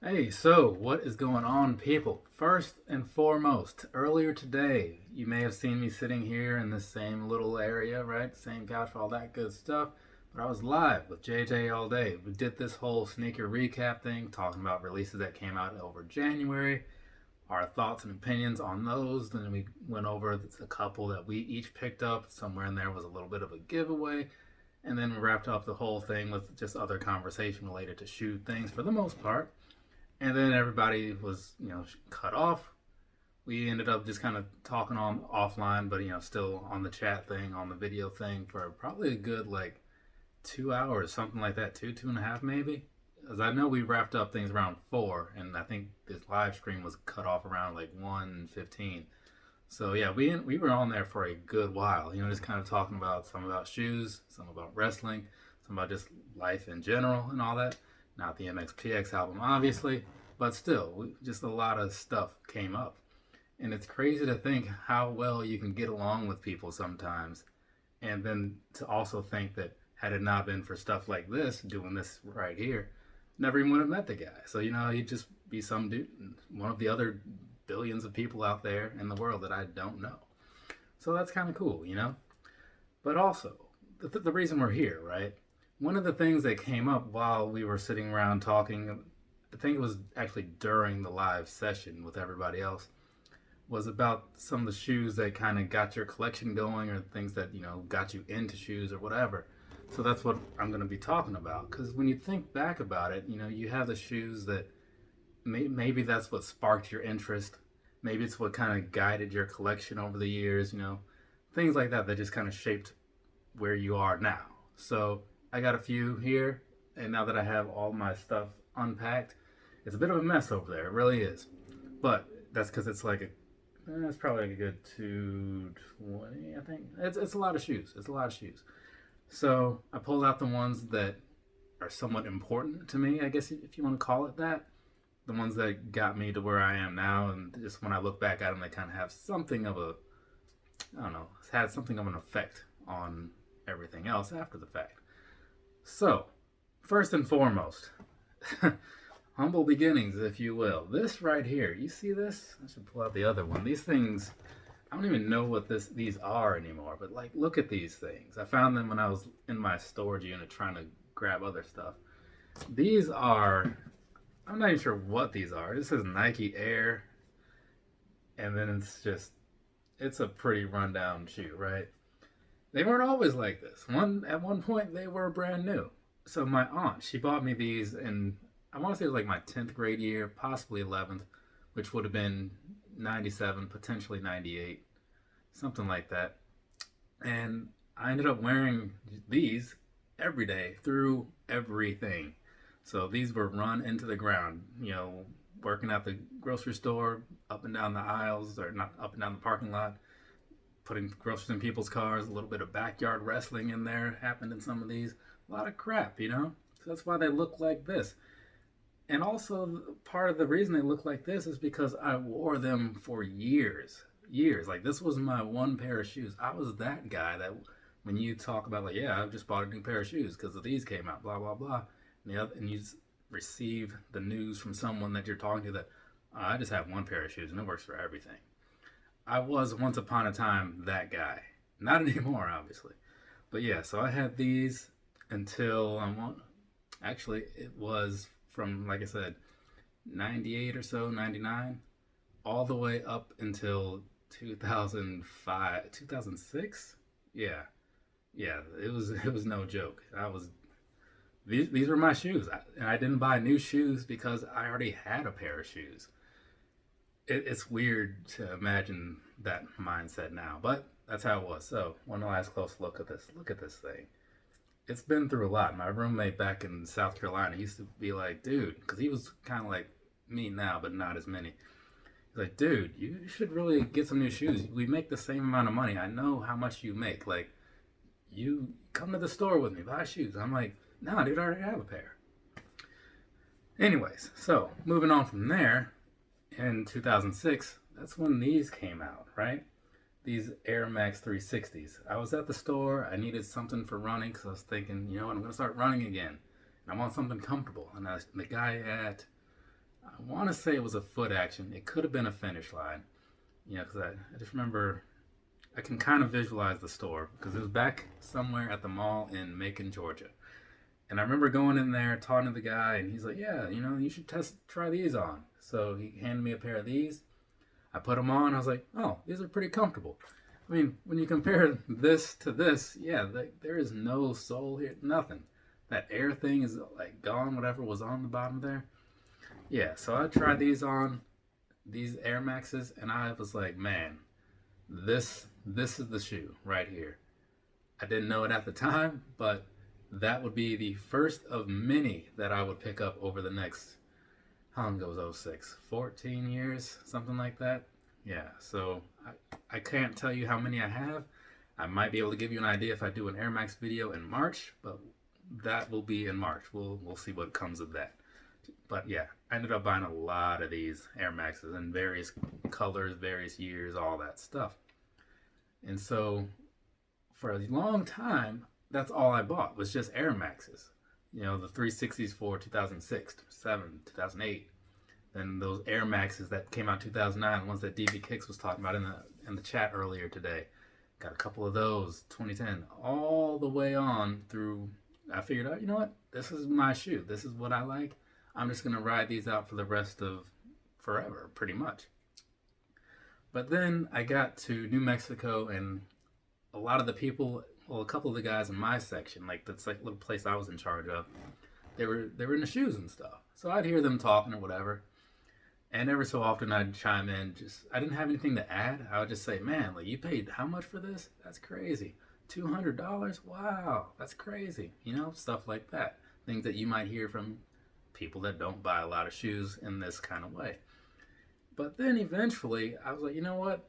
Hey, so what is going on, people? First and foremost, earlier today, you may have seen me sitting here in the same little area, right? Same couch, all that good stuff. But I was live with JJ all day. We did this whole sneaker recap thing, talking about releases that came out over January, our thoughts and opinions on those. Then we went over a couple that we each picked up. Somewhere in there was a little bit of a giveaway. And then we wrapped up the whole thing with just other conversation related to shoe things for the most part. And then everybody was, cut off. We ended up just kind of talking on offline, but still on the chat thing, on the video thing for probably a good like 2 hours, something like that, two and a half maybe. As I know, we wrapped up things around 4, and I think this live stream was cut off around like 1:15. So yeah, we were on there for a good while. Just kind of talking about some about shoes, some about wrestling, some about just life in general and all that. Not the MXPX album, obviously, but still, just a lot of stuff came up. And it's crazy to think how well you can get along with people sometimes. And then to also think that had it not been for stuff like this, doing this right here, never even would have met the guy. So, he'd just be some dude, one of the other billions of people out there in the world that I don't know. So that's kind of cool. But also, the reason we're here, right? One of the things that came up while we were sitting around talking, I think it was actually during the live session with everybody else, was about some of the shoes that kind of got your collection going or things that, got you into shoes or whatever. So that's what I'm going to be talking about. Because when you think back about it, you have the shoes that maybe that's what sparked your interest. Maybe it's what kind of guided your collection over the years, things like that just kind of shaped where you are now. So I got a few here, and now that I have all my stuff unpacked, it's a bit of a mess over there. It really is. But that's because it's like it's probably like a good 220, I think. It's a lot of shoes. It's a lot of shoes. So I pulled out the ones that are somewhat important to me, I guess if you want to call it that. The ones that got me to where I am now, and just when I look back at them, they kind of have something of a, I don't know, it's had something of an effect on everything else after the fact. So, first and foremost, humble beginnings, if you will. This right here, you see this? I should pull out the other one. These things, I don't even know what these are anymore, but like, look at these things. I found them when I was in my storage unit trying to grab other stuff. These are, I'm not even sure what these are. It says Nike Air, and then it's a pretty rundown shoe, right? They weren't always like this. At one point they were brand new. So my aunt, she bought me these in, I want to say it was like my 10th grade year, possibly 11th, which would have been 97, potentially 98, something like that. And I ended up wearing these every day through everything. So these were run into the ground, working at the grocery store, up and down the aisles, or not up and down the parking lot, putting groceries in people's cars. A little bit of backyard wrestling in there happened in some of these. A lot of crap. So that's why they look like this. And also, part of the reason they look like this is because I wore them for years. Years. Like, this was my one pair of shoes. I was that guy that when you talk about, like, yeah, I've just bought a new pair of shoes because these came out, blah, blah, blah. And you receive the news from someone that you're talking to that, I just have one pair of shoes and it works for everything. I was once upon a time that guy. Not anymore, obviously. But yeah, so I had these until actually it was from, like I said, 98 or so, 99, all the way up until 2005, 2006. Yeah, it was no joke. These were my shoes, and I didn't buy new shoes because I already had a pair of shoes. It's weird to imagine that mindset now, but that's how it was. So, one last close look at this. Look at this thing. It's been through a lot. My roommate back in South Carolina used to be like, dude, because he was kind of like me now, but not as many. He's like, dude, you should really get some new shoes. We make the same amount of money. I know how much you make. Like, you come to the store with me, buy shoes. I'm like, nah, dude, I already have a pair. Anyways, so moving on from there, in 2006, that's when these came out, right? These Air Max 360s. I was at the store. I needed something for running because I was thinking, I'm going to start running again. And I want something comfortable. And the guy at I want to say it was a foot action. It could have been a finish line. Because I just remember I can kind of visualize the store because it was back somewhere at the mall in Macon, Georgia. And I remember going in there, talking to the guy, and he's like, yeah, you should try these on. So he handed me a pair of these. I put them on. I was like, oh, these are pretty comfortable. I mean, when you compare this to this, yeah, there is no sole here, nothing. That air thing is like gone, whatever was on the bottom there. Yeah, so I tried these on, these Air Maxes, and I was like, man, this is the shoe right here. I didn't know it at the time, but that would be the first of many that I would pick up over the next, how long ago was 06? 14 years, something like that. Yeah, so I can't tell you how many I have. I might be able to give you an idea if I do an Air Max video in March, but that will be in March. We'll see what comes of that. But yeah, I ended up buying a lot of these Air Maxes in various colors, various years, all that stuff. And so for a long time, that's all I bought was just Air Maxes. The 360s for 2006, 2007, 2008. Then those Air Maxes that came out in 2009, the ones that DB Kicks was talking about in the chat earlier today. Got a couple of those, 2010, all the way on through. I figured out, you know what? This is my shoe. This is what I like. I'm just going to ride these out for the rest of forever, pretty much. But then I got to New Mexico, and a lot of the people, well, a couple of the guys in my section, like that's like a little place I was in charge of, they were in the shoes and stuff. So I'd hear them talking or whatever. And every so often I'd chime in. I didn't have anything to add. I would just say, man, like, you paid how much for this? That's crazy. $200? Wow, that's crazy. Stuff like that. Things that you might hear from people that don't buy a lot of shoes in this kind of way. But then eventually I was like, you know what?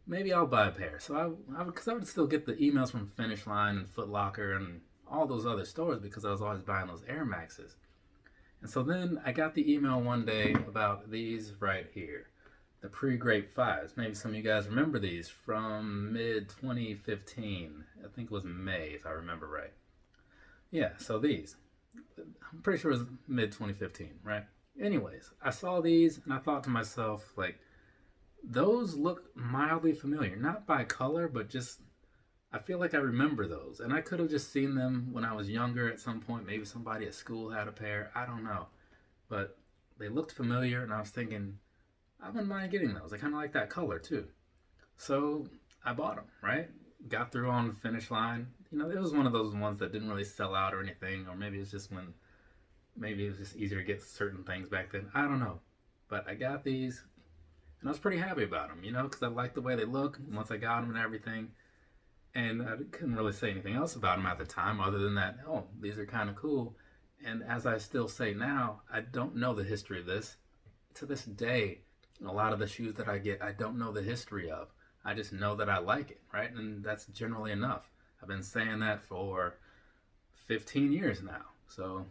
Maybe I'll buy a pair. So because I would still get the emails from Finish Line and Foot Locker and all those other stores because I was always buying those Air Maxes. And so then I got the email one day about these right here, the PreGreat Fires. Maybe some of you guys remember these from mid-2015. I think it was May, if I remember right. Yeah, so these. I'm pretty sure it was mid-2015, right? Anyways, I saw these and I thought to myself, like, those look mildly familiar. Not by color, but just, I feel like I remember those. And I could have just seen them when I was younger at some point. Maybe somebody at school had a pair. I don't know. But they looked familiar, and I was thinking, I wouldn't mind getting those. I kind of like that color, too. So I bought them, right? Got through on the Finish Line. It was one of those ones that didn't really sell out or anything. Or maybe it's just maybe it was just easier to get certain things back then. I don't know. But I got these, and I was pretty happy about them, because I liked the way they look once I got them and everything. And I couldn't really say anything else about them at the time other than that, oh, these are kind of cool. And as I still say now, I don't know the history of this. To this day, a lot of the shoes that I get, I don't know the history of. I just know that I like it, right? And that's generally enough. I've been saying that for 15 years now. So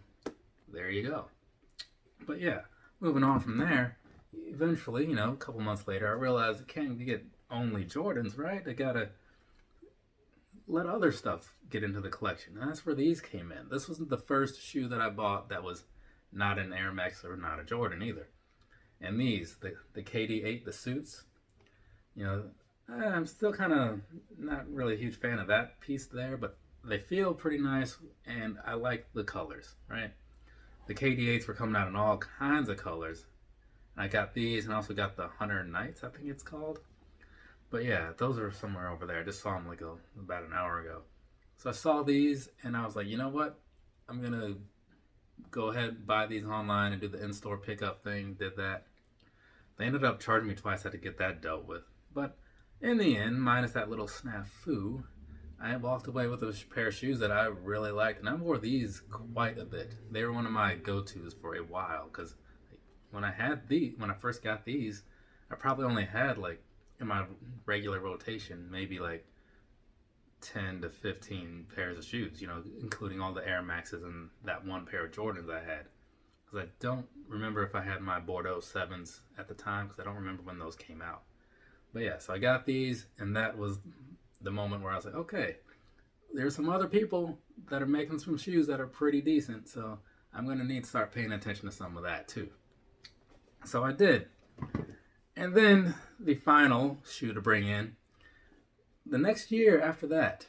there you go. But yeah, moving on from there, eventually, a couple months later, I realized I can't get only Jordans, right? I gotta let other stuff get into the collection. And that's where these came in. This wasn't the first shoe that I bought that was not an Air Max or not a Jordan either. And these, the KD8, the suits, I'm still kind of not really a huge fan of that piece there, but they feel pretty nice, and I like the colors, right? The KD8s were coming out in all kinds of colors. And I got these, and I also got the Hunter Knights, I think it's called. But yeah, those are somewhere over there. I just saw them like about an hour ago. So I saw these, and I was like, you know what? I'm going to go ahead and buy these online and do the in-store pickup thing. Did that. They ended up charging me twice. I had to get that dealt with. But in the end, minus that little snafu, I walked away with a pair of shoes that I really liked. And I wore these quite a bit. They were one of my go-tos for a while. Because when I first got these, I probably only had in my regular rotation, maybe 10 to 15 pairs of shoes, including all the Air Maxes and that one pair of Jordans I had. Because I don't remember if I had my Bordeaux 7s at the time, because I don't remember when those came out. But yeah, so I got these, and that was the moment where I was like, okay, there's some other people that are making some shoes that are pretty decent, so I'm going to need to start paying attention to some of that too. So I did. And then the final shoe to bring in, the next year after that,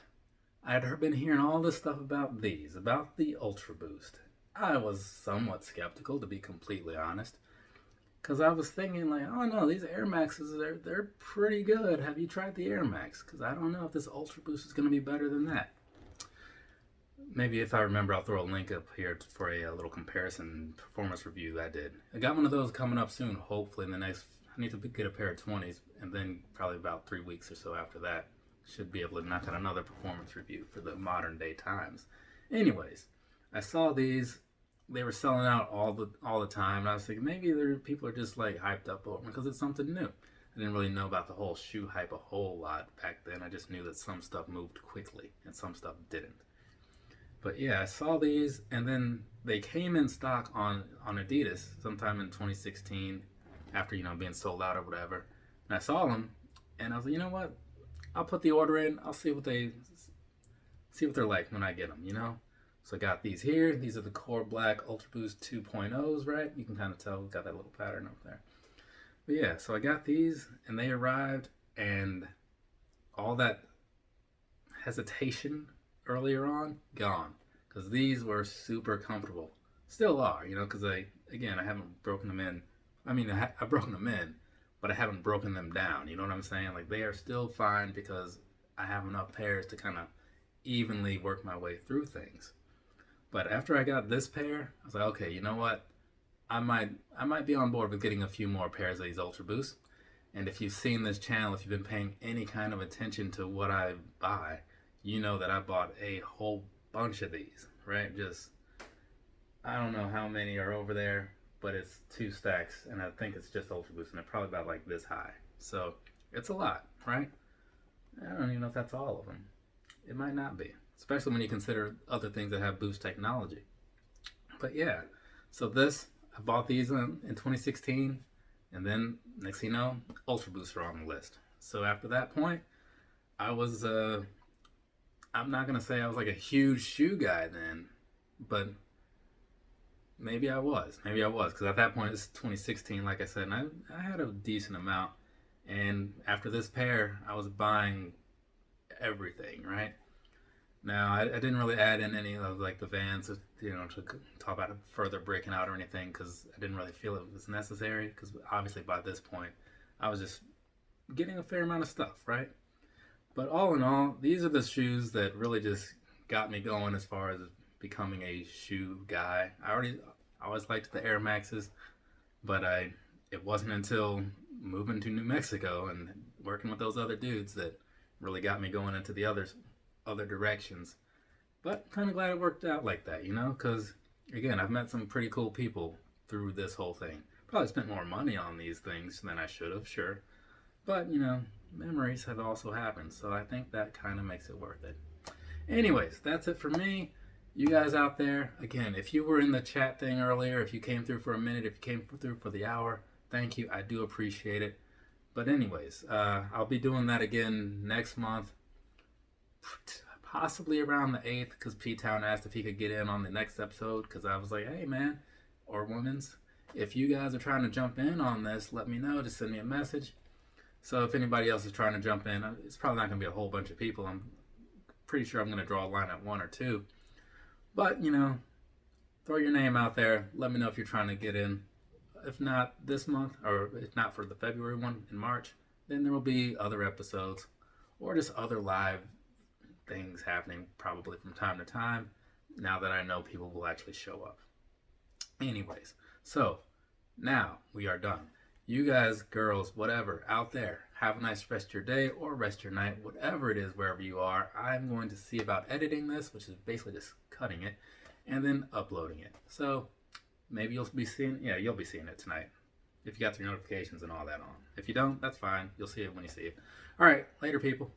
I'd been hearing all this stuff about the Ultra Boost. I was somewhat skeptical, to be completely honest, because I was thinking like, oh no, these Air Maxes, they're pretty good. Have you tried the Air Max? Because I don't know if this Ultra Boost is going to be better than that. Maybe if I remember, I'll throw a link up here for a little comparison performance review I did. I got one of those coming up soon, hopefully in the next, I need to get a pair of 20s, and then probably about 3 weeks or so after that, should be able to knock out another performance review for the modern day times. Anyways, I saw these, they were selling out all the time, and I was thinking maybe people are just like hyped up over them because it's something new. I didn't really know about the whole shoe hype a whole lot back then. I just knew that some stuff moved quickly and some stuff didn't. But yeah, I saw these, and then they came in stock on Adidas sometime in 2016 after, being sold out or whatever. And I saw them, and I was like, you know what? I'll put the order in. I'll see what they're like when I get them, So I got these here. These are the Core Black Ultra Boost 2.0s, right? You can kind of tell we've got that little pattern up there. But yeah, so I got these, and they arrived, and all that hesitation earlier on, gone. Because these were super comfortable. Still are, because I haven't broken them in. I mean, I've broken them in, but I haven't broken them down. You know what I'm saying? Like, they are still fine because I have enough pairs to kind of evenly work my way through things. But after I got this pair, I was like, okay, you know what? I might be on board with getting a few more pairs of these Ultra Boosts. And if you've seen this channel, if you've been paying any kind of attention to what I buy, you know that I bought a whole bunch of these, right? I don't know how many are over there, but it's 2 stacks, and I think it's just Ultra Boost, and they're probably about like this high. So it's a lot, right? I don't even know if that's all of them. It might not be, especially when you consider other things that have boost technology. But yeah, so I bought these in 2016, and then next thing you know, Ultra Boosts are on the list. So after that point, I was I'm not going to say I was like a huge shoe guy then, but maybe I was. Because at that point, it's 2016, like I said, and I had a decent amount. And after this pair, I was buying everything, right? Now, I didn't really add in any of like the Vans, to talk about further breaking out or anything, because I didn't really feel it was necessary, because obviously by this point, I was just getting a fair amount of stuff, right? But all in all, these are the shoes that really just got me going as far as becoming a shoe guy. I always liked the Air Maxes, but it wasn't until moving to New Mexico and working with those other dudes that really got me going into the other directions. But kind of glad it worked out like that, because again, I've met some pretty cool people through this whole thing. Probably spent more money on these things than I should have, sure. But, memories have also happened, so I think that kind of makes it worth it. Anyways, that's it for me. You guys out there, again, if you were in the chat thing earlier, if you came through for a minute, if you came through for the hour, thank you. I do appreciate it. But anyways, I'll be doing that again next month, possibly around the 8th, because P-Town asked if he could get in on the next episode, because I was like, hey, man, or women's, if you guys are trying to jump in on this, let me know. Just send me a message. So if anybody else is trying to jump in, it's probably not going to be a whole bunch of people. I'm pretty sure I'm going to draw a line at 1 or 2. But, throw your name out there. Let me know if you're trying to get in. If not this month, or if not for the February one in March, then there will be other episodes or just other live things happening probably from time to time, now that I know people will actually show up. Anyways, so now we are done. You guys, girls, whatever, out there, have a nice rest of your day or rest of your night, whatever it is, wherever you are. I'm going to see about editing this, which is basically just cutting it, and then uploading it. So maybe you'll be seeing it tonight, if you got your notifications and all that on. If you don't, that's fine. You'll see it when you see it. All right, later, people.